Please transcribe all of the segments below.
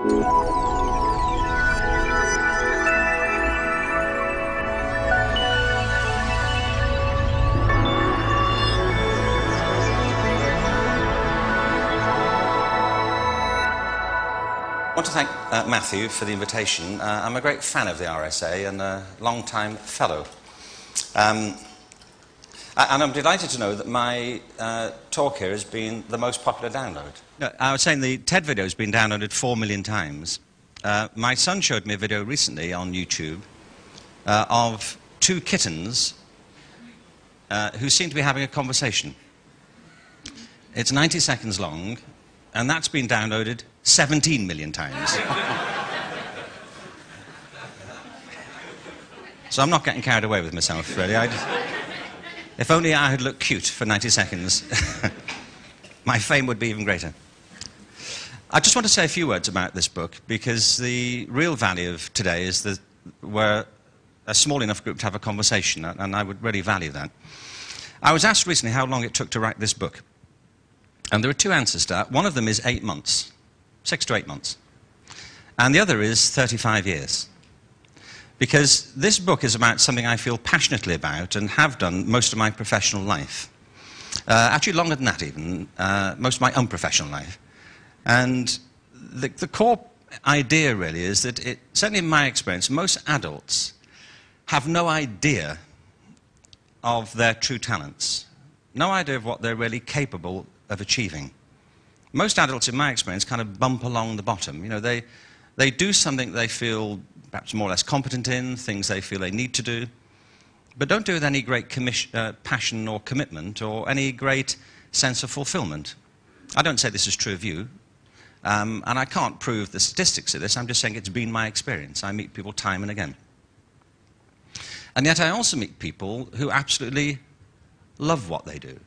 I want to thank Matthew for the invitation. I'm a great fan of the RSA and a long-time fellow. And I'm delighted to know that my talk here has been the most popular download. No, I was saying the TED video has been downloaded 4 million times. My son showed me a video recently on YouTube of two kittens who seem to be having a conversation. It's 90 seconds long, and that's been downloaded 17 million times. So I'm not getting carried away with myself, really. If only I had looked cute for 90 seconds, my fame would be even greater. I just want to say a few words about this book, because the real value of today is that we're a small enough group to have a conversation, and I would really value that. I was asked recently how long it took to write this book. And there are two answers to that. One of them is 8 months, 6 to 8 months. And the other is 35 years. Because this book is about something I feel passionately about and have done most of my professional life. Actually, longer than that even, most of my unprofessional life. And the core idea really is that, certainly in my experience, most adults have no idea of their true talents, no idea of what they're really capable of achieving. Most adults, in my experience, kind of bump along the bottom. You know, they do something they feel perhaps more or less competent in, things they feel they need to do, but don't do it with any great passion or commitment or any great sense of fulfillment. I don't say this is true of you, and I can't prove the statistics of this. I'm just saying it's been my experience. I meet people time and again. And yet I also meet people who absolutely love what they do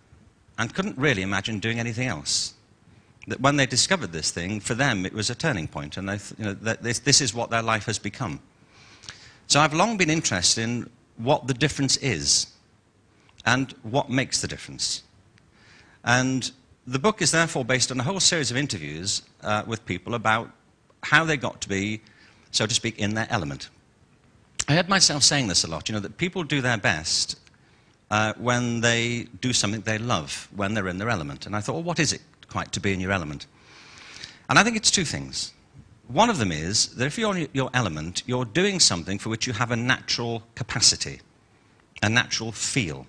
and couldn't really imagine doing anything else. That when they discovered this thing, for them it was a turning point, and that this is what their life has become. So I've long been interested in what the difference is and what makes the difference. And the book is therefore based on a whole series of interviews with people about how they got to be, so to speak, in their element. I heard myself saying this a lot, you know, that people do their best when they do something they love, when they're in their element. And I thought, well, what is it quite to be in your element? And I think it's two things. One of them is that if you're in your element, you're doing something for which you have a natural capacity, a natural feel.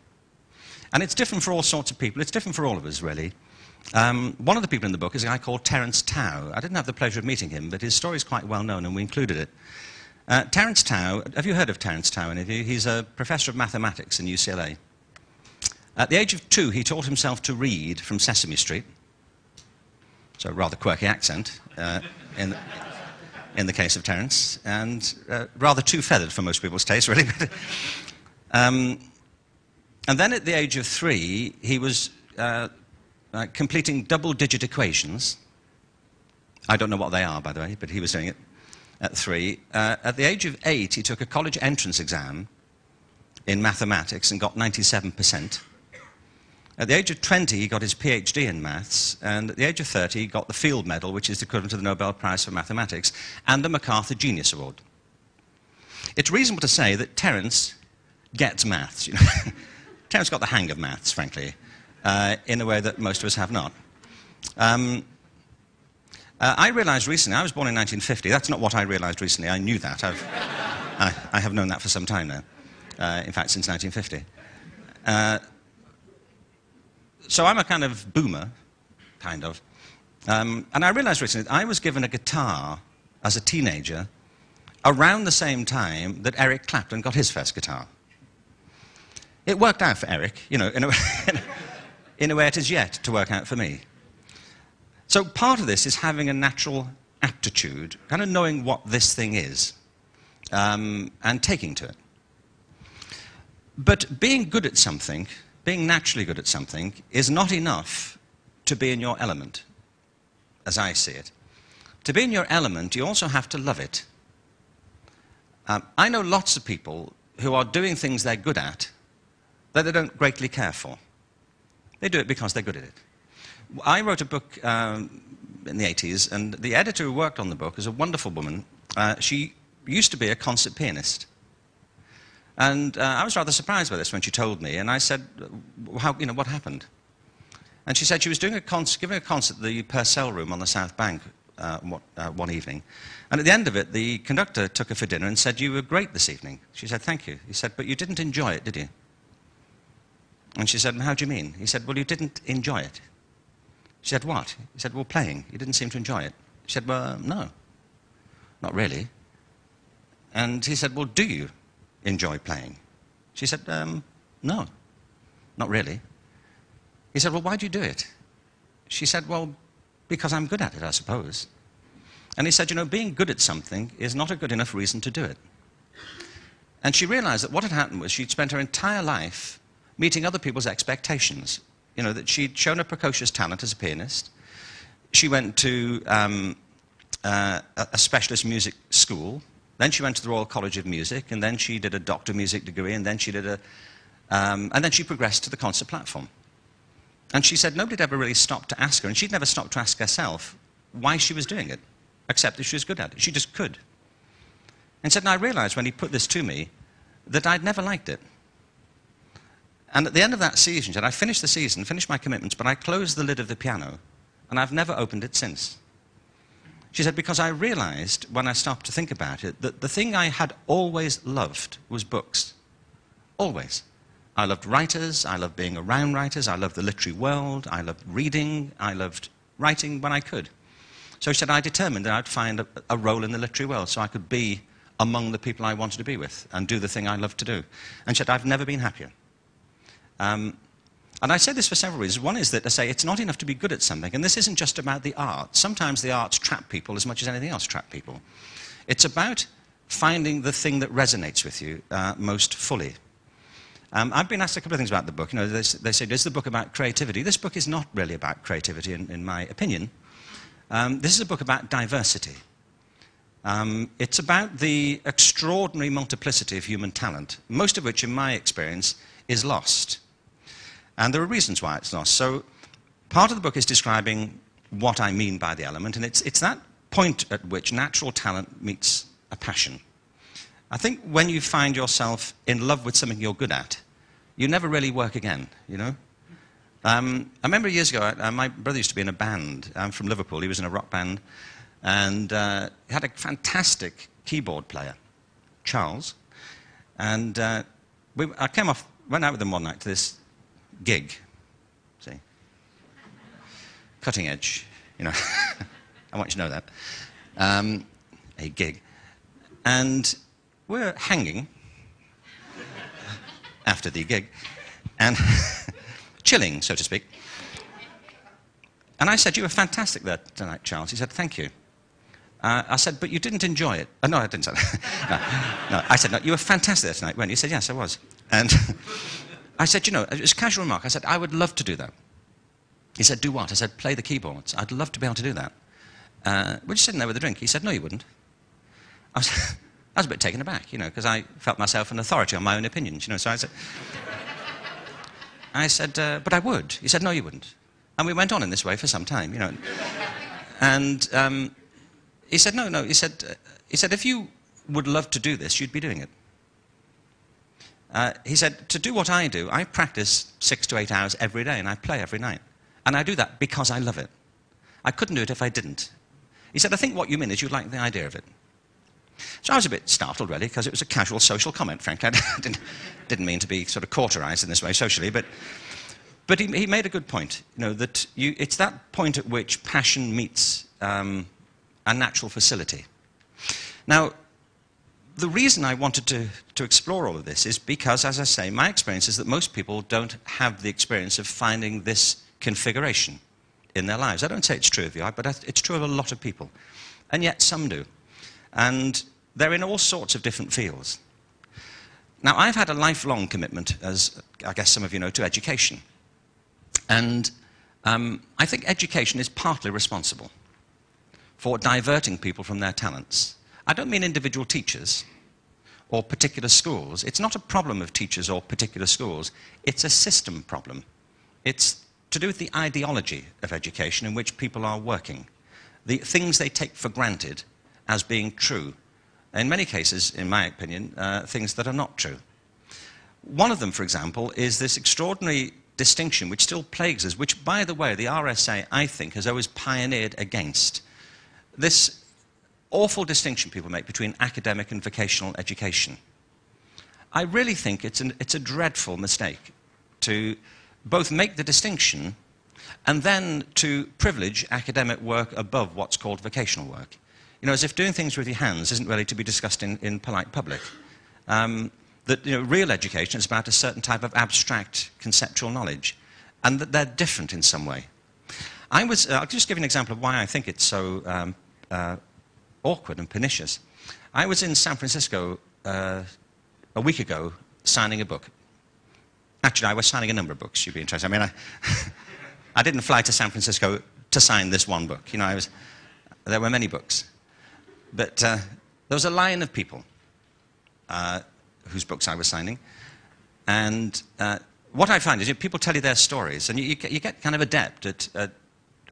And it's different for all sorts of people. It's different for all of us, really. One of the people in the book is a guy called Terence Tao. I didn't have the pleasure of meeting him, but his story is quite well known, and we included it. Terence Tao, have you heard of Terence Tao, any of you? He's a professor of mathematics in UCLA. At the age of 2, he taught himself to read from Sesame Street. So a rather quirky accent in the case of Terence, and rather too feathered for most people's taste, really. And then at the age of 3, he was completing double-digit equations. I don't know what they are, by the way, but he was doing it at 3. At the age of 8, he took a college entrance exam in mathematics and got 97%. At the age of 20, he got his PhD in maths, and at the age of 30, he got the Field Medal, which is equivalent to the Nobel Prize for Mathematics, and the MacArthur Genius Award. It's reasonable to say that Terence gets maths. You know? Terence got the hang of maths, frankly, in a way that most of us have not. I realized recently, I was born in 1950. That's not what I realized recently. I knew that. I have known that for some time now. In fact, since 1950. So I'm a kind of boomer, kind of. And I realized recently that I was given a guitar as a teenager around the same time that Eric Clapton got his first guitar. It worked out for Eric, you know, in a way it is yet to work out for me. So part of this is having a natural aptitude, kind of knowing what this thing is, and taking to it. But being good at something, being naturally good at something, is not enough to be in your element, as I see it. To be in your element, you also have to love it. I know lots of people who are doing things they're good at that they don't greatly care for. They do it because they're good at it. I wrote a book in the 80s, and the editor who worked on the book is a wonderful woman. She used to be a concert pianist. And I was rather surprised by this when she told me, and I said, what happened? And she said she was giving a concert at the Purcell Room on the South Bank one evening. And at the end of it, the conductor took her for dinner and said, "You were great this evening." She said, "Thank you." He said, "But you didn't enjoy it, did you?" And she said, "How do you mean?" He said, "Well, you didn't enjoy it." She said, "What?" He said, "Well, playing. You didn't seem to enjoy it." She said, "Well, no, not really." And he said, "Well, do you enjoy playing?" She said, "No, not really." He said, "Well, why do you do it?" She said, "Well, because I'm good at it, I suppose." And he said, being good at something is not a good enough reason to do it. And she realized that what had happened was she'd spent her entire life meeting other people's expectations. That she'd shown a precocious talent as a pianist. She went to a specialist music school. Then she went to the Royal College of Music, and then she did a Doctor of Music degree, and then she did and then she progressed to the concert platform. And she said nobody had ever really stopped to ask her, and she'd never stopped to ask herself why she was doing it, except that she was good at it. She just could. And said, and I realized when he put this to me that I'd never liked it. And at the end of that season, she said, I finished the season, finished my commitments, but I closed the lid of the piano, and I've never opened it since. She said, because I realized, when I stopped to think about it, that the thing I had always loved was books. Always. I loved writers, I loved being around writers, I loved the literary world, I loved reading, I loved writing when I could. So she said, I determined that I'd find a role in the literary world so I could be among the people I wanted to be with and do the thing I loved to do. And she said, I've never been happier. And I say this for several reasons. One is that I say it's not enough to be good at something, and this isn't just about the art. Sometimes the arts trap people as much as anything else trap people. It's about finding the thing that resonates with you most fully. I've been asked a couple of things about the book. They say, is the book about creativity? This book is not really about creativity, in my opinion. This is a book about diversity. It's about the extraordinary multiplicity of human talent, most of which, in my experience, is lost. And there are reasons why it's lost. So part of the book is describing what I mean by the element, and it's that point at which natural talent meets a passion. I think when you find yourself in love with something you're good at, you never really work again, I remember years ago, my brother used to be in a band. I'm from Liverpool. He was in a rock band, and he had a fantastic keyboard player, Charles. And I went out with them one night to this gig, see, cutting edge, I want you to know that, a gig. And we're hanging after the gig, and chilling, so to speak. And I said, you were fantastic there tonight, Charles. He said, thank you. I said, but you didn't enjoy it. No, I didn't say that. No, I said, no, you were fantastic there tonight, weren't you? He said, yes, I was. And I said, it was a casual remark. I said, I would love to do that. He said, do what? I said, play the keyboards. I'd love to be able to do that. We're just sitting there with a drink. He said, no, you wouldn't. I was a bit taken aback, because I felt myself an authority on my own opinions, so I said, but I would. He said, no, you wouldn't. And we went on in this way for some time, And he said, no, he said, if you would love to do this, you'd be doing it. He said, to do what I do, I practice 6 to 8 hours every day, and I play every night. And I do that because I love it. I couldn't do it if I didn't. He said, I think what you mean is you like the idea of it. So I was a bit startled, really, because it was a casual social comment, frankly. I didn't mean to be sort of cauterized in this way socially, but he made a good point, that it's that point at which passion meets a natural facility. Now, the reason I wanted to explore all of this is because, as I say, my experience is that most people don't have the experience of finding this configuration in their lives. I don't say it's true of you, but it's true of a lot of people. And yet some do. And they're in all sorts of different fields. Now, I've had a lifelong commitment, as I guess some of you know, to education. And I think education is partly responsible for diverting people from their talents. I don't mean individual teachers or particular schools. It's not a problem of teachers or particular schools. It's a system problem. It's to do with the ideology of education in which people are working. the things they take for granted as being true. In many cases, in my opinion, things that are not true. One of them, for example, is this extraordinary distinction which still plagues us, which, by the way, the RSA, I think, has always pioneered against. This awful distinction people make between academic and vocational education. I really think it's a dreadful mistake to both make the distinction and then to privilege academic work above what's called vocational work. You know, as if doing things with your hands isn't really to be discussed in polite public. That, you know, real education is about a certain type of abstract conceptual knowledge, and that they're different in some way. I'll just give you an example of why I think it's so awkward and pernicious. I was in San Francisco a week ago signing a book. Actually, I was signing a number of books, you'd be interested. I mean, I didn't fly to San Francisco to sign this one book. You know, there were many books. But there was a line of people whose books I was signing. And what I find is people tell you their stories, and you get kind of adept at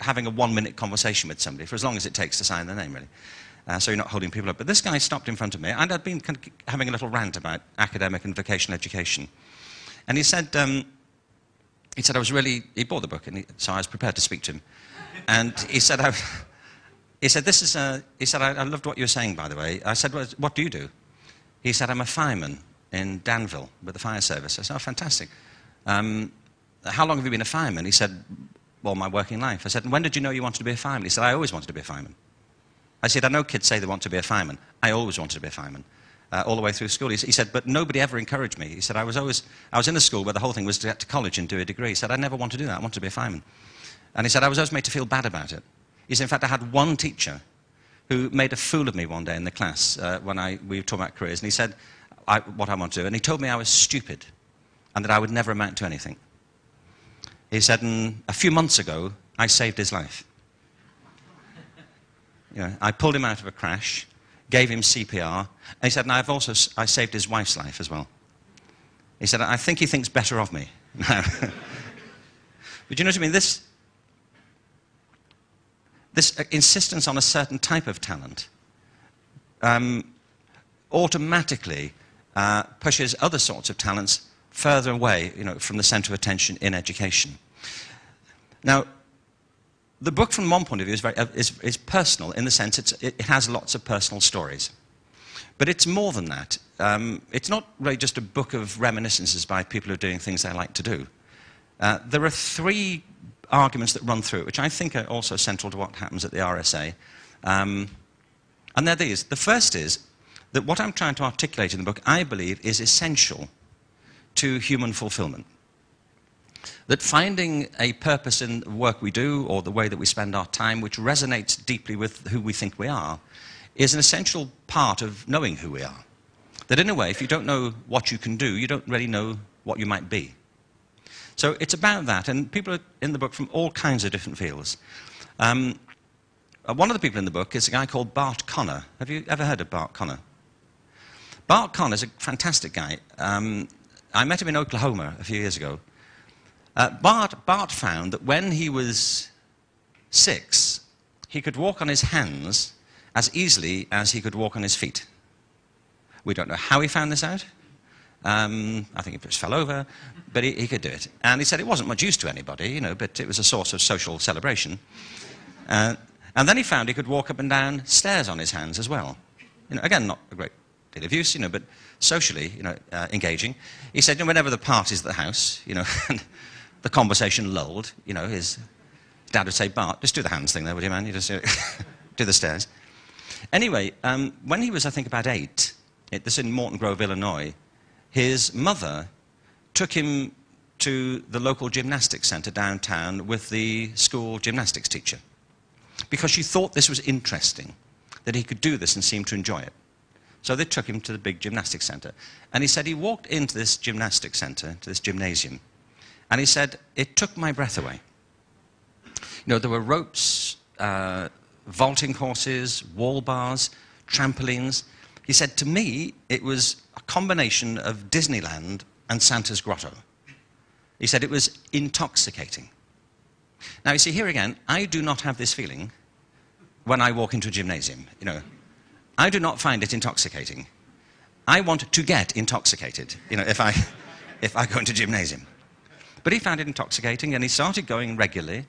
having a one-minute conversation with somebody for as long as it takes to sign their name, really. So you're not holding people up. But this guy stopped in front of me, and I'd been kind of having a little rant about academic and vocational education. And he said I was really, he bought the book, and so I was prepared to speak to him. And he said, I loved what you were saying, by the way. I said, well, what do you do? He said, I'm a fireman in Danville with the fire service. I said, oh, fantastic. How long have you been a fireman? He said, well, my working life. I said, and when did you know you wanted to be a fireman? He said, I always wanted to be a fireman. I said, I know kids say they want to be a fireman. I always wanted to be a fireman, all the way through school. He said, but nobody ever encouraged me. He said, I was in a school where the whole thing was to get to college and do a degree. He said, I never wanted to do that. I wanted to be a fireman. And he said, I was always made to feel bad about it. He said, in fact, I had one teacher who made a fool of me one day in the class when we were talking about careers. And he said what I want to do. And he told me I was stupid and that I would never amount to anything. He said, and a few months ago, I saved his life. You know, I pulled him out of a crash, gave him CPR, and he said, and I saved his wife's life as well. He said, I think he thinks better of me now. But you know what I mean? This insistence on a certain type of talent automatically pushes other sorts of talents further away, you know, from the center of attention in education. Now, the book, from one point of view, is personal in the sense it has lots of personal stories. But it's more than that. It's not really just a book of reminiscences by people who are doing things they like to do. There are three arguments that run through it, which I think are also central to what happens at the RSA. And they're these. The first is that what I'm trying to articulate in the book, I believe, is essential to human fulfillment. That finding a purpose in the work we do or the way that we spend our time, which resonates deeply with who we think we are, is an essential part of knowing who we are. That in a way, if you don't know what you can do, you don't really know what you might be. So it's about that, and people are in the book from all kinds of different fields. One of the people in the book is a guy called Bart Conner. Have you ever heard of Bart Conner? Bart Conner is a fantastic guy. I met him in Oklahoma a few years ago. Bart found that when he was 6, he could walk on his hands as easily as he could walk on his feet. We don't know how he found this out. I think he just fell over, but he could do it. And he said it wasn't much use to anybody, you know, but it was a source of social celebration. And then he found he could walk up and down stairs on his hands as well. You know, again, not a great deal of use, you know, but socially, you know, engaging. He said, you know, whenever the party's at the house, you know, and the conversation lulled, you know, his dad would say, Bart, just do the hands thing there, would you, man? You just do the stairs. Anyway, when he was, I think, about 8, this in Morton Grove, Illinois, his mother took him to the local gymnastics center downtown with the school gymnastics teacher because she thought this was interesting, that he could do this and seemed to enjoy it. So they took him to the big gymnastics center. And he said he walked into this gymnastics center, to this gymnasium, and he said, it took my breath away. You know, there were ropes, vaulting courses, wall bars, trampolines. He said, to me, it was a combination of Disneyland and Santa's Grotto. He said it was intoxicating. Now, you see, here again, I do not have this feeling when I walk into a gymnasium. I do not find it intoxicating. I want to get intoxicated, if I go into a gymnasium. But he found it intoxicating, and he started going regularly.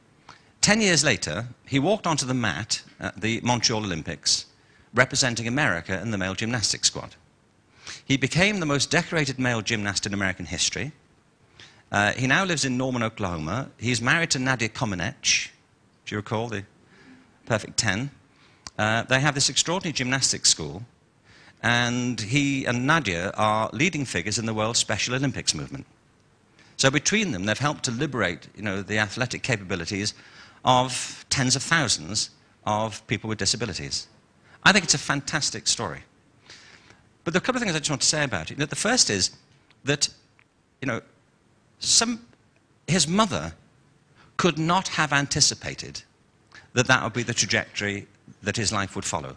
10 years later, he walked onto the mat at the Montreal Olympics, representing America in the male gymnastics squad. He became the most decorated male gymnast in American history. He now lives in Norman, Oklahoma. He's married to Nadia Comaneci. Do you recall the Perfect 10? They have this extraordinary gymnastics school, and he and Nadia are leading figures in the world's Special Olympics movement. So between them, they've helped to liberate, the athletic capabilities of tens of thousands of people with disabilities. I think it's a fantastic story. But there are a couple of things I just want to say about it. The first is that, his mother could not have anticipated that that would be the trajectory that his life would follow.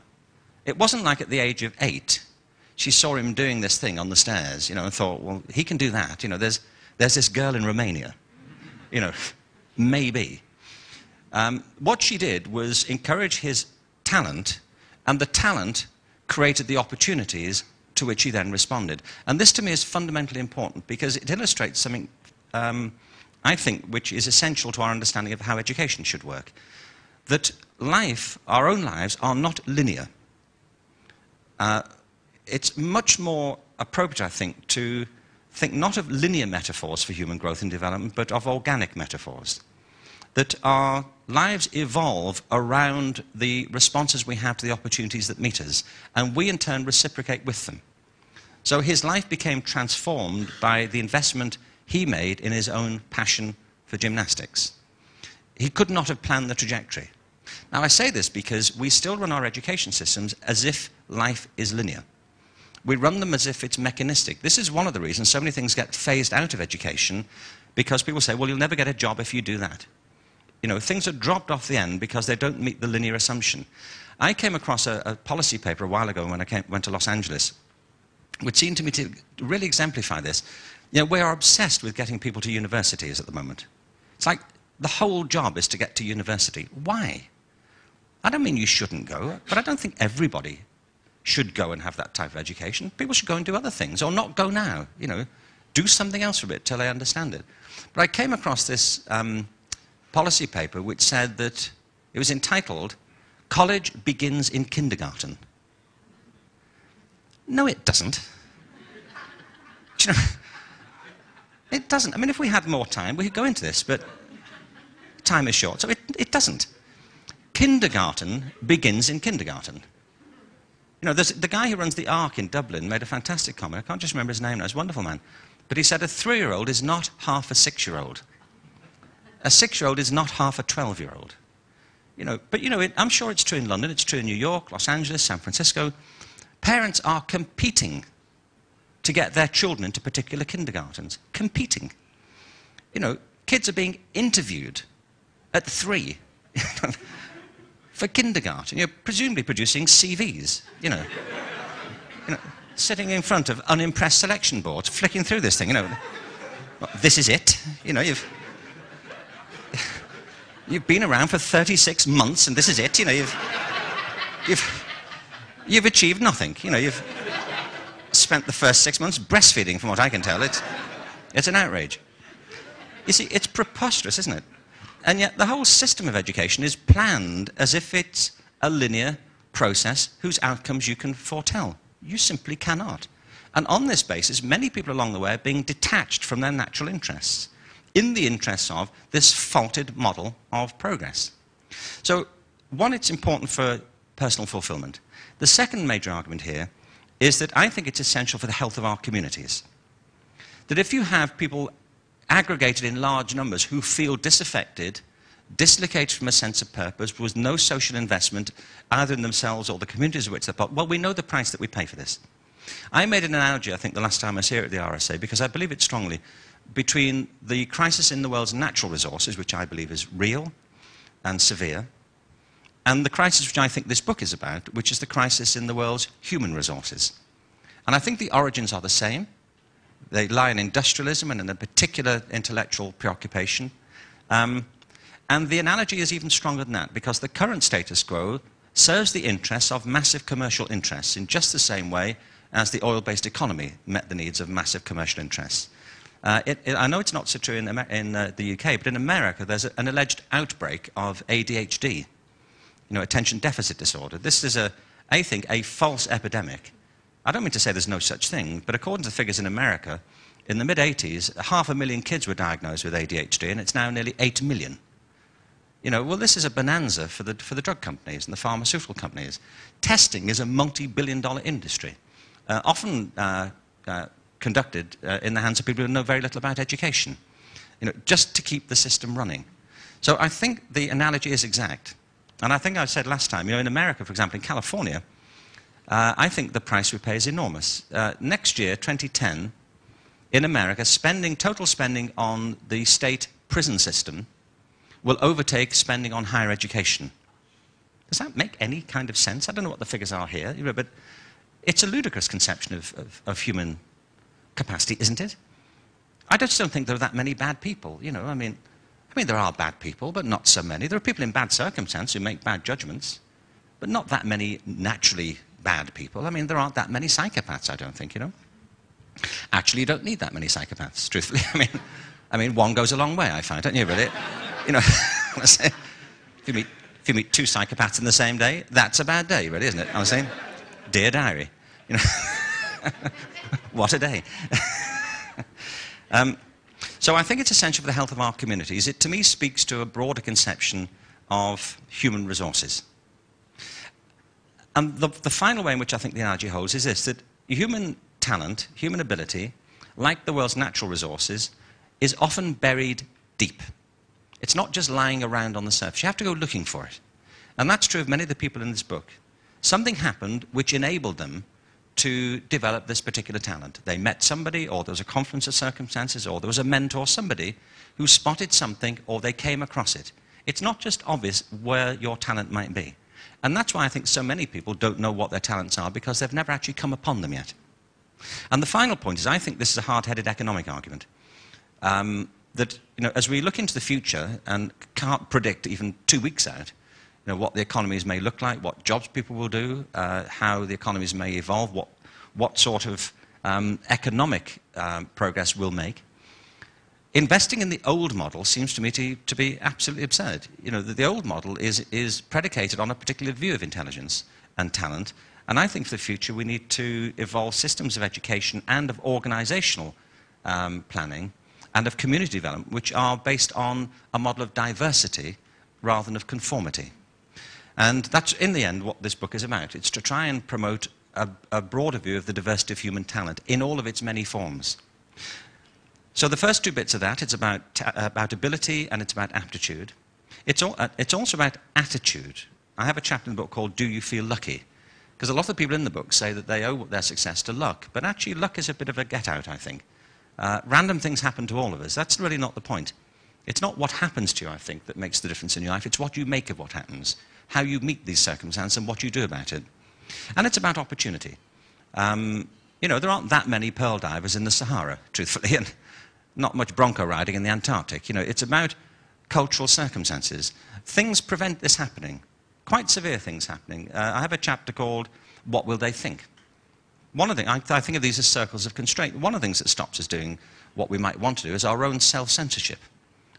It wasn't like at the age of 8, she saw him doing this thing on the stairs, and thought, well, he can do that. There's this girl in Romania, maybe. What she did was encourage his talent, and the talent created the opportunities to which he then responded. And this, to me, is fundamentally important because it illustrates something, I think, which is essential to our understanding of how education should work. That life, our own lives, are not linear. It's much more appropriate, I think, to think not of linear metaphors for human growth and development, but of organic metaphors. That our lives evolve around the responses we have to the opportunities that meet us, and we in turn reciprocate with them. So his life became transformed by the investment he made in his own passion for gymnastics. He could not have planned the trajectory. Now I say this because we still run our education systems as if life is linear. We run them as if it's mechanistic. This is one of the reasons so many things get phased out of education, because people say, well, you'll never get a job if you do that. Things are dropped off the end because they don't meet the linear assumption. I came across a policy paper a while ago when I went to Los Angeles, which seemed to me to really exemplify this. We are obsessed with getting people to universities at the moment. It's like the whole job is to get to university. Why? I don't mean you shouldn't go, but I don't think everybody should go and have that type of education. People should go and do other things, or not go now. Do something else for a bit till they understand it. But I came across this policy paper which said that it was entitled, "College Begins in Kindergarten." No, it doesn't. Do you know, it doesn't. I mean, if we had more time, we could go into this, but time is short, so it doesn't. Kindergarten begins in kindergarten. There's the guy who runs the Ark in Dublin made a fantastic comment. I can't just remember his name now. He's a wonderful man. But he said a 3-year-old is not half a 6-year-old. A 6-year-old is not half a 12-year-old. But I'm sure it's true in London, it's true in New York, Los Angeles, San Francisco. Parents are competing to get their children into particular kindergartens. Competing. Kids are being interviewed at 3 for kindergarten. You're presumably producing CVs, sitting in front of unimpressed selection boards, flicking through this thing, This is it, You've been around for 36 months, and this is it, You've achieved nothing, You've spent the first 6 months breastfeeding, from what I can tell. It's an outrage. You see, it's preposterous, isn't it? And yet the whole system of education is planned as if it's a linear process whose outcomes you can foretell. You simply cannot. And on this basis, many people along the way are being detached from their natural interests, in the interests of this faulted model of progress. So, one, it's important for personal fulfillment. The second major argument here is that I think it's essential for the health of our communities. That if you have people aggregated in large numbers who feel disaffected, dislocated from a sense of purpose, with no social investment, either in themselves or the communities of which they're part, well, we know the price that we pay for this. I made an analogy, I think, the last time I was here at the RSA, because I believe it strongly, between the crisis in the world's natural resources, which I believe is real and severe, and the crisis which I think this book is about, which is the crisis in the world's human resources. And I think the origins are the same. They lie in industrialism and in a particular intellectual preoccupation. And the analogy is even stronger than that, because the current status quo serves the interests of massive commercial interests in just the same way as the oil-based economy met the needs of massive commercial interests. I know it's not so true in the UK, but in America there's an alleged outbreak of ADHD, attention deficit disorder. This is, I think, a false epidemic. I don't mean to say there's no such thing, but according to the figures in America, in the mid-80s, 500,000 kids were diagnosed with ADHD, and it's now nearly 8 million. Well, this is a bonanza for the drug companies and the pharmaceutical companies. Testing is a multi-billion-dollar industry, often conducted in the hands of people who know very little about education, just to keep the system running. So I think the analogy is exact. And I think I said last time, in America, for example, in California, I think the price we pay is enormous. Next year, 2010, in America, total spending on the state prison system will overtake spending on higher education. Does that make any kind of sense? I don't know what the figures are here, but it's a ludicrous conception of human capacity, isn't it? I just don't think there are that many bad people, I mean, there are bad people, but not so many. There are people in bad circumstances who make bad judgments, but not that many naturally bad people. I mean, there aren't that many psychopaths, I don't think, Actually, you don't need that many psychopaths, truthfully. I mean, one goes a long way, I find, don't you, really? If you meet 2 psychopaths in the same day, that's a bad day, really, isn't it? I'm saying, dear diary, what a day. So I think it's essential for the health of our communities. It, to me, speaks to a broader conception of human resources. And the final way in which I think the analogy holds is this, that human talent, human ability, like the world's natural resources, is often buried deep. It's not just lying around on the surface. You have to go looking for it. And that's true of many of the people in this book. Something happened which enabled them to develop this particular talent. They met somebody, or there was a confluence of circumstances, or there was a mentor, somebody who spotted something, or they came across it. It's not just obvious where your talent might be. And that's why I think so many people don't know what their talents are, because they've never actually come upon them yet. And the final point is, I think this is a hard-headed economic argument. That, as we look into the future and can't predict even 2 weeks out, what the economies may look like, what jobs people will do, how the economies may evolve, what sort of economic progress we'll make. Investing in the old model seems to me to be absolutely absurd. The old model is predicated on a particular view of intelligence and talent, and I think for the future we need to evolve systems of education and of organizational planning and of community development, which are based on a model of diversity rather than of conformity. And that's, in the end, what this book is about. It's to try and promote a broader view of the diversity of human talent in all of its many forms. So the first 2 bits of that, it's about ability and it's about aptitude. It's also about attitude. I have a chapter in the book called Do You Feel Lucky? Because a lot of the people in the book say that they owe their success to luck. But actually, luck is a bit of a get-out, I think. Random things happen to all of us. That's really not the point. It's not what happens to you, I think, that makes the difference in your life. It's what you make of what happens, how you meet these circumstances and what you do about it. And it's about opportunity. There aren't that many pearl divers in the Sahara, truthfully, and not much bronco riding in the Antarctic. It's about cultural circumstances. Things prevent this happening, quite severe things happening. I have a chapter called What Will They Think? One of the things, I think of these as circles of constraint. One of the things that stops us doing what we might want to do is our own self-censorship.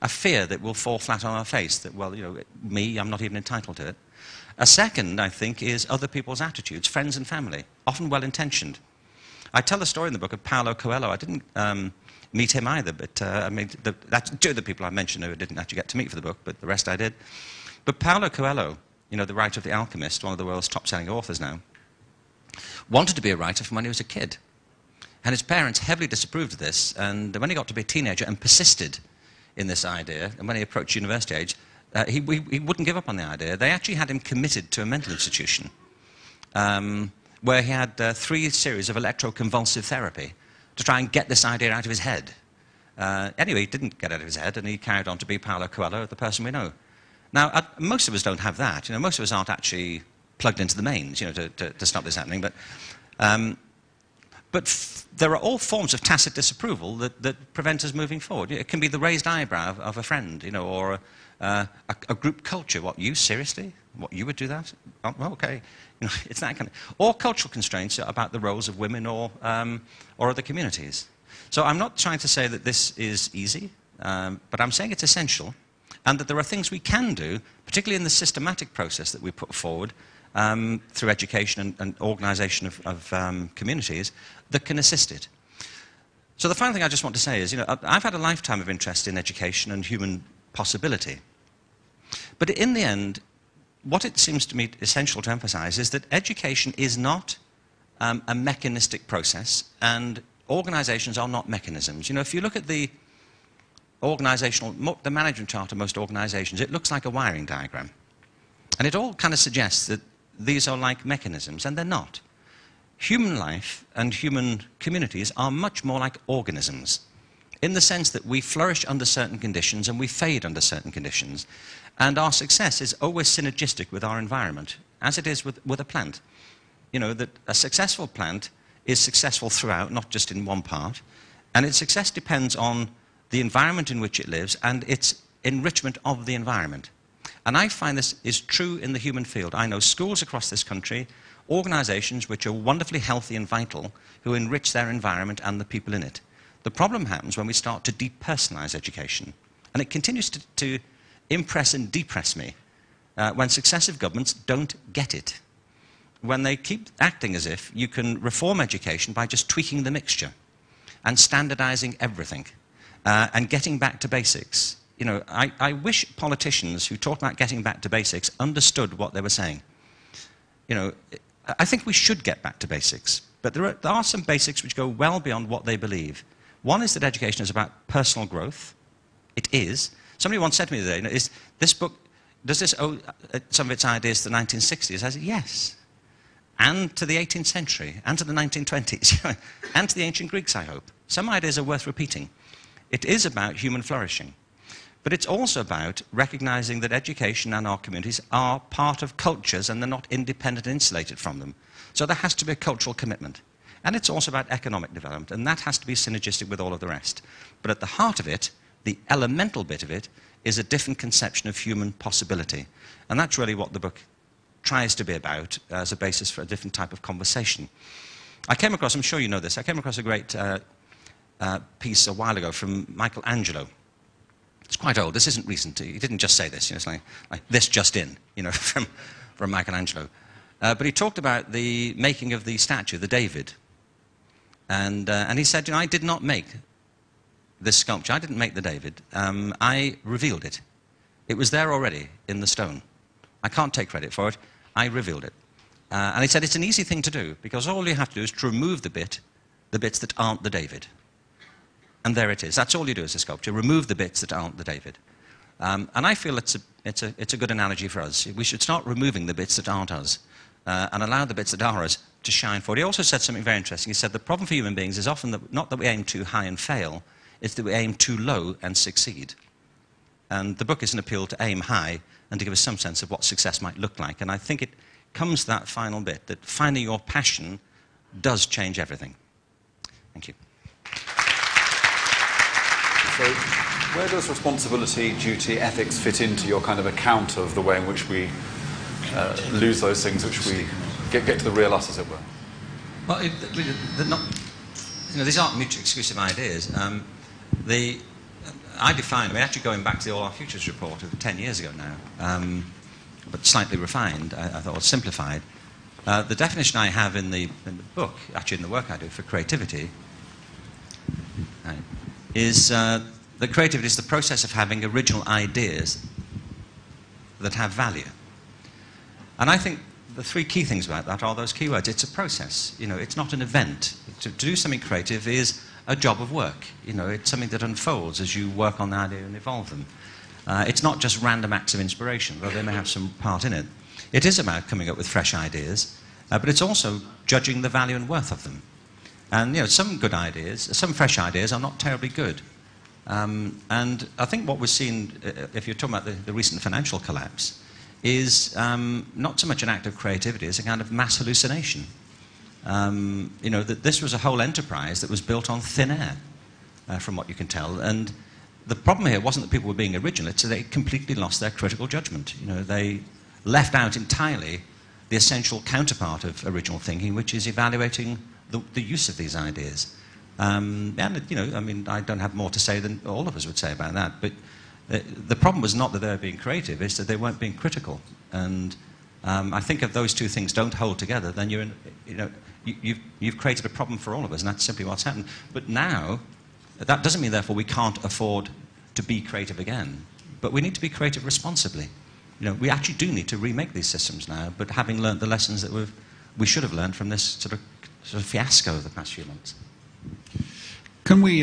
A fear that we'll fall flat on our face, that, well, me, I'm not even entitled to it. A second, I think, is other people's attitudes, friends and family, often well-intentioned. I tell the story in the book of Paulo Coelho. I didn't meet him either, but that's 2 of the people I mentioned who I didn't actually get to meet for the book, but the rest I did. But Paulo Coelho, the writer of The Alchemist, one of the world's top-selling authors now, wanted to be a writer from when he was a kid. And his parents heavily disapproved of this, and when he got to be a teenager and persisted in this idea, and when he approached university age, he wouldn't give up on the idea. They actually had him committed to a mental institution where he had 3 series of electroconvulsive therapy to try and get this idea out of his head. Anyway, he didn't get it out of his head, and he carried on to be Paulo Coelho, the person we know. Now, most of us don't have that. Most of us aren't actually plugged into the mains, to stop this happening. But there are all forms of tacit disapproval that prevent us moving forward. It can be the raised eyebrow of a friend, or a group culture. What, you, seriously? What, you would do that? Oh, well, okay. You know, it's that kind of... Or cultural constraints about the roles of women or other communities. So I'm not trying to say that this is easy, but I'm saying it's essential, and that there are things we can do, particularly in the systematic process that we put forward through education and organisation of communities, that can assist it. So the final thing I just want to say is, you know, I've had a lifetime of interest in education and human possibility. But in the end, what it seems to me essential to emphasize is that education is not a mechanistic process, and organizations are not mechanisms. You know, if you look at the management chart of most organizations, it looks like a wiring diagram. And it all kind of suggests that these are like mechanisms, and they're not. Human life and human communities are much more like organisms, in the sense that we flourish under certain conditions and we fade under certain conditions. And our success is always synergistic with our environment, as it is with a plant. You know, that a successful plant is successful throughout, not just in one part. And its success depends on the environment in which it lives and its enrichment of the environment. And I find this is true in the human field. I know schools across this country, organizations which are wonderfully healthy and vital, who enrich their environment and the people in it. The problem happens when we start to depersonalize education. And it continues to impress and depress me when successive governments don't get it. When they keep acting as if you can reform education by just tweaking the mixture and standardizing everything and getting back to basics. You know, I wish politicians who talked about getting back to basics understood what they were saying. You know, I think we should get back to basics, but there are some basics which go well beyond what they believe. One is that education is about personal growth. It is. Somebody once said to me the other day, you know, is this book, does this owe some of its ideas to the 1960s? I said, yes. And to the 18th century, and to the 1920s, and to the ancient Greeks, I hope. Some ideas are worth repeating. It is about human flourishing. But it's also about recognizing that education and our communities are part of cultures and they're not independent and insulated from them. So there has to be a cultural commitment. And it's also about economic development, and that has to be synergistic with all of the rest. But at the heart of it, the elemental bit of it, is a different conception of human possibility. And that's really what the book tries to be about as a basis for a different type of conversation. I came across, I'm sure you know this, I came across a great piece a while ago from Michelangelo. It's quite old, this isn't recent, he didn't just say this, you know, it's like this just in, you know, from Michelangelo. But he talked about the making of the statue, the David. And he said, you know, I did not make this sculpture, I didn't make the David, I revealed it. It was there already in the stone. I can't take credit for it, I revealed it. And he said it's an easy thing to do, because all you have to do is to remove the bits that aren't the David. And there it is. That's all you do as a sculptor, remove the bits that aren't the David. And I feel it's a good analogy for us. We should start removing the bits that aren't us, and allow the bits that are us to shine forward. He also said something very interesting. He said the problem for human beings is often not that we aim too high and fail, it's that we aim too low and succeed. And the book is an appeal to aim high and to give us some sense of what success might look like. And I think it comes to that final bit, that finding your passion does change everything. Thank you. So, where does responsibility, duty, ethics fit into your kind of account of the way in which we lose those things, which we get to the real us, as it were? Well, they're not, you know, these aren't mutually exclusive ideas. I define, I mean, actually going back to the All Our Futures report of 10 years ago now, but slightly refined, I thought, or simplified. The definition I have in the book, actually in the work I do for creativity, is that creativity is the process of having original ideas that have value. And I think the three key things about that are those key words. It's a process. You know, it's not an event. To do something creative is a job of work. You know, it's something that unfolds as you work on the idea and evolve them. It's not just random acts of inspiration, though they may have some part in it. It is about coming up with fresh ideas, but it's also judging the value and worth of them. And, you know, some good ideas, some fresh ideas are not terribly good. And I think what we're seeing, if you're talking about the recent financial collapse, is not so much an act of creativity as a kind of mass hallucination. You know, that this was a whole enterprise that was built on thin air, from what you can tell. And the problem here wasn't that people were being original, it's that they completely lost their critical judgment. You know, they left out entirely the essential counterpart of original thinking, which is evaluating the use of these ideas. And, you know, I mean, I don't have more to say than all of us would say about that, but the problem was not that they were being creative, it's that they weren't being critical. And I think if those two things don't hold together, then you're in, you know, you've created a problem for all of us, and that's simply what's happened. But now, that doesn't mean, therefore, we can't afford to be creative again. But we need to be creative responsibly. You know, we actually do need to remake these systems now, but having learned the lessons that we should have learned from this sort of fiasco of the past few months. Can we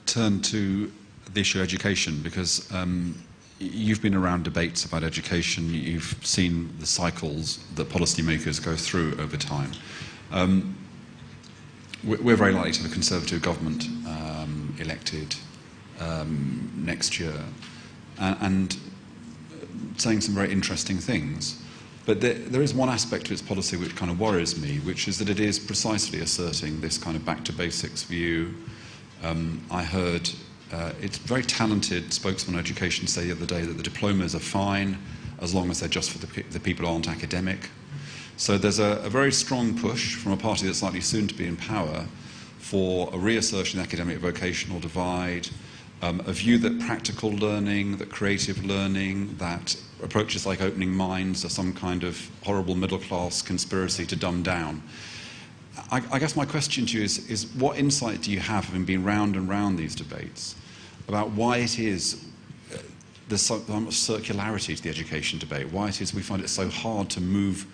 turn to the issue of education? Because you've been around debates about education, you've seen the cycles that policymakers go through over time. We're very likely to have a Conservative government elected next year, and saying some very interesting things. But there is one aspect to its policy which kind of worries me, which is that it is precisely asserting this kind of back-to-basics view. I heard its very talented spokesman on education say the other day that the diplomas are fine as long as they're just for the people who aren't academic. So there's a very strong push from a party that's likely soon to be in power for a reassertion of the academic vocational divide, a view that practical learning, that creative learning, that approaches like opening minds are some kind of horrible middle-class conspiracy to dumb down. I guess my question to you is what insight do you have, having been round and round these debates, about why it is there's so much circularity to the education debate, why it is we find it so hard to move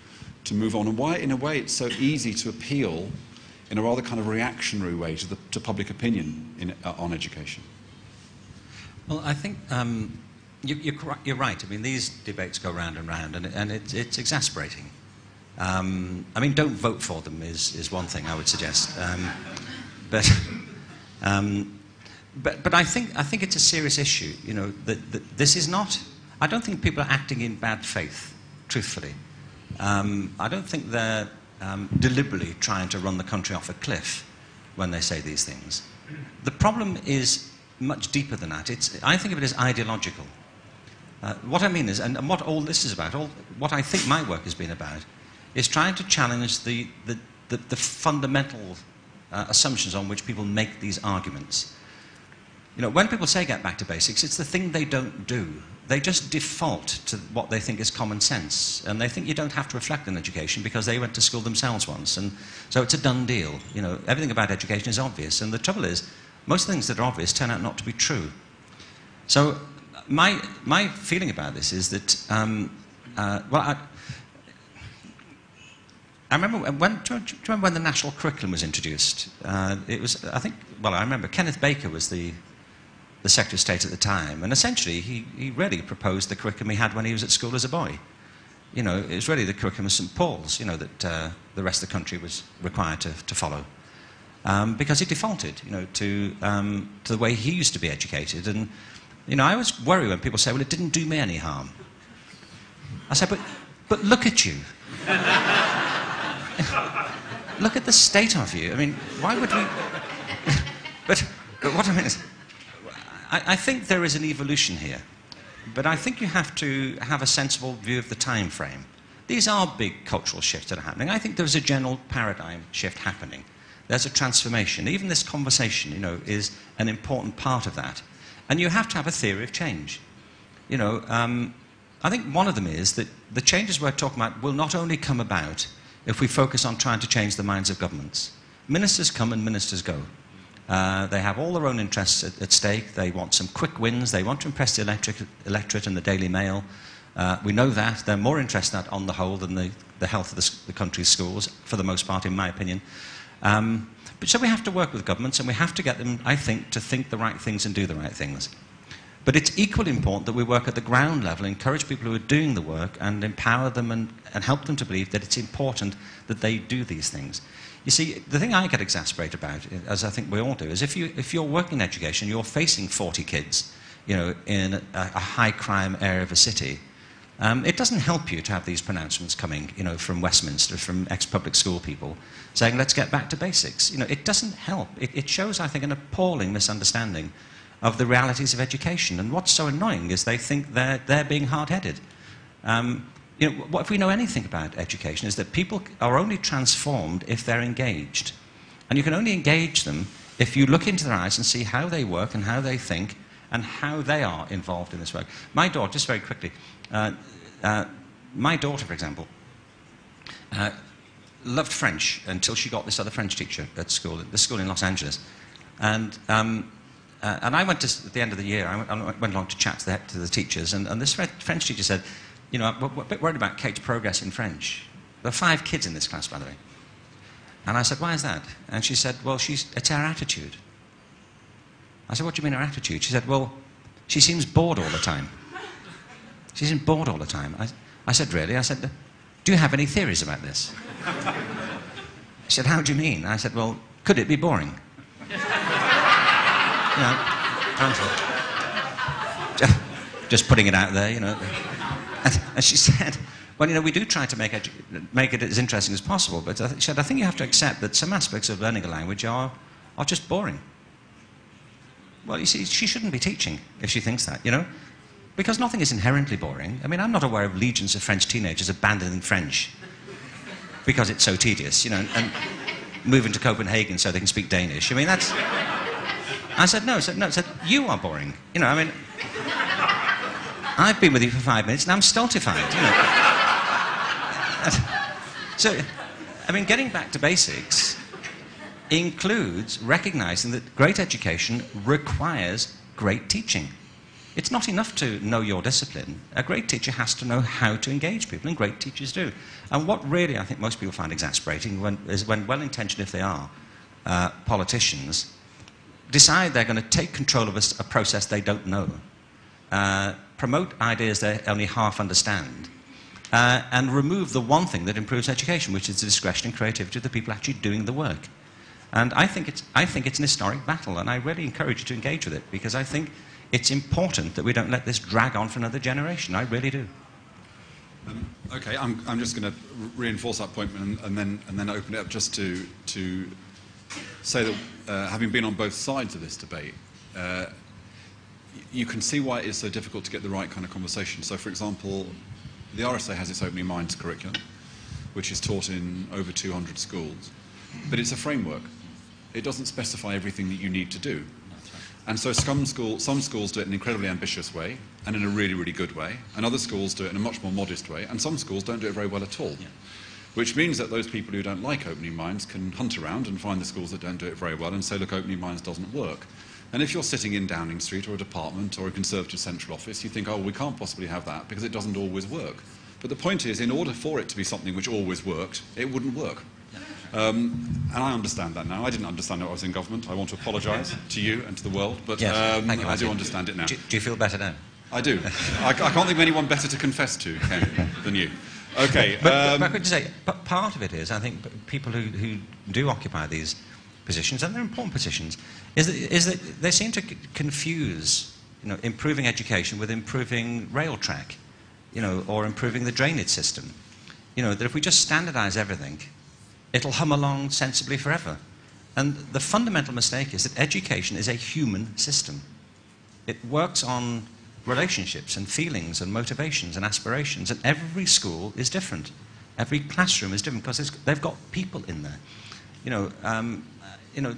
on, and why, in a way, it's so easy to appeal in a rather kind of reactionary way to public opinion on education? Well, I think you're right. I mean, these debates go round and round, and it's exasperating. I mean, don't vote for them is one thing I would suggest. But I think it's a serious issue. You know, that this is not. I don't think people are acting in bad faith, truthfully. I don't think they're deliberately trying to run the country off a cliff when they say these things. The problem is much deeper than that. I think of it as ideological. What I mean is, and what all this is about, what I think my work has been about, is trying to challenge the fundamental assumptions on which people make these arguments. You know, when people say get back to basics, it's the thing they don't do. They just default to what they think is common sense, and they think you don't have to reflect on education because they went to school themselves once, and so it's a done deal. You know, everything about education is obvious, and the trouble is, most things that are obvious turn out not to be true. So my feeling about this is that, well, I remember do you remember when the national curriculum was introduced? It was, I think, well, I remember Kenneth Baker was the Secretary of State at the time, and essentially he really proposed the curriculum he had when he was at school as a boy. You know, it was really the curriculum of St. Paul's, you know, that the rest of the country was required to follow. Because he defaulted, you know, to the way he used to be educated. And, you know, I always worry when people say, well, it didn't do me any harm. I say, but look at you. Look at the state of you. I mean, why would we... but what I mean is, I think there is an evolution here. But I think you have to have a sensible view of the time frame. These are big cultural shifts that are happening. I think there's a general paradigm shift happening. There's a transformation. Even this conversation, you know, is an important part of that. And you have to have a theory of change. You know, I think one of them is that the changes we're talking about will not only come about if we focus on trying to change the minds of governments. Ministers come and ministers go. They have all their own interests at stake. They want some quick wins. They want to impress the electorate and the Daily Mail. We know that. They're more interested in that on the whole than the health of the country's schools, for the most part, in my opinion. But so we have to work with governments, and we have to get them, I think, to think the right things and do the right things. But it's equally important that we work at the ground level, encourage people who are doing the work, and empower them and help them to believe that it's important that they do these things. You see, the thing I get exasperated about, as I think we all do, is if you're working in education, you're facing 40 kids, you know, in a high-crime area of a city, it doesn't help you to have these pronouncements coming, you know, from Westminster, from ex-public school people, saying, let's get back to basics. You know, it doesn't help. It shows, I think, an appalling misunderstanding of the realities of education. And what's so annoying is they think they're being hard-headed. You know, what if we know anything about education is that people are only transformed if they're engaged. And you can only engage them if you look into their eyes and see how they work and how they think and how they are involved in this work. My daughter, just very quickly, my daughter, for example, loved French until she got this other French teacher at school, this school in Los Angeles. And I went to, at the end of the year, I went along to chat to the teachers, and this French teacher said, you know, we're a bit worried about Kate's progress in French. There are 5 kids in this class, by the way. And I said, why is that? And she said, well, it's her attitude. I said, what do you mean her attitude? She said, well, she seems bored all the time. She seems bored all the time. I said, really? I said, do you have any theories about this? She said, how do you mean? I said, well, could it be boring? You know, just putting it out there, you know. And she said, well, you know, we do try to make it as interesting as possible, but she said, I think you have to accept that some aspects of learning a language are just boring. Well, you see, she shouldn't be teaching if she thinks that, you know, because nothing is inherently boring. I mean, I'm not aware of legions of French teenagers abandoning French because it's so tedious, you know, and moving to Copenhagen so they can speak Danish. I mean, that's... I said, no, I said, you are boring. You know, I mean, I've been with you for 5 minutes and I'm stultified, you know. So, I mean, getting back to basics includes recognizing that great education requires great teaching. It's not enough to know your discipline. A great teacher has to know how to engage people, and great teachers do. And what really I think most people find exasperating is when well-intentioned, if they are, politicians decide they're going to take control of a process they don't know, promote ideas they only half understand, and remove the one thing that improves education, which is the discretion and creativity of the people actually doing the work. And I think it's an historic battle, and I really encourage you to engage with it, because I think it's important that we don't let this drag on for another generation. I really do. Okay, I'm just going to reinforce that point and then open it up just to say that having been on both sides of this debate, you can see why it is so difficult to get the right kind of conversation. So, for example, the RSA has its Opening Minds curriculum, which is taught in over 200 schools, but it's a framework. It doesn't specify everything that you need to do. And so some schools do it in an incredibly ambitious way and in a really, really good way, and other schools do it in a much more modest way, and some schools don't do it very well at all. Yeah. Which means that those people who don't like Opening Minds can hunt around and find the schools that don't do it very well and say, look, Opening Minds doesn't work. And if you're sitting in Downing Street or a department or a Conservative central office, you think, oh, we can't possibly have that because it doesn't always work. But the point is, in order for it to be something which always worked, it wouldn't work. And I understand that now. I didn't understand it when I was in government. I want to apologise to you and to the world, but yes, I do understand it now. Do you feel better now? I do. I can't think of anyone better to confess to, Ken, than you. Okay. But I could say, but part of it is, I think, people who do occupy these positions, and they're important positions, is that they seem to confuse, you know, improving education with improving rail track, you know, or improving the drainage system. You know, that if we just standardise everything, it'll hum along sensibly forever. And the fundamental mistake is that education is a human system. It works on relationships and feelings and motivations and aspirations, and every school is different. Every classroom is different because they've got people in there. You know,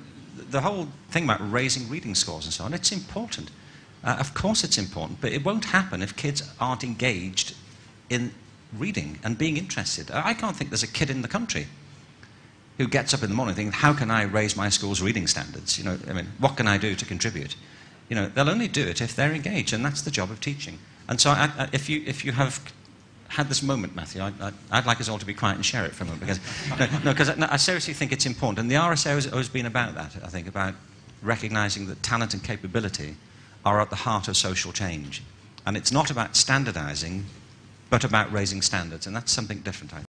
the whole thing about raising reading scores and so on, it's important. Of course it's important, but it won't happen if kids aren't engaged in reading and being interested. I can't think there's a kid in the country who gets up in the morning thinking, how can I raise my school's reading standards? You know, I mean, what can I do to contribute? You know, they'll only do it if they're engaged, and that's the job of teaching. And so if you have had this moment, Matthew, I'd like us all to be quiet and share it for a moment, because I seriously think it's important. And the RSA has always been about that, I think, about recognising that talent and capability are at the heart of social change. And it's not about standardising, but about raising standards, and that's something different, I think.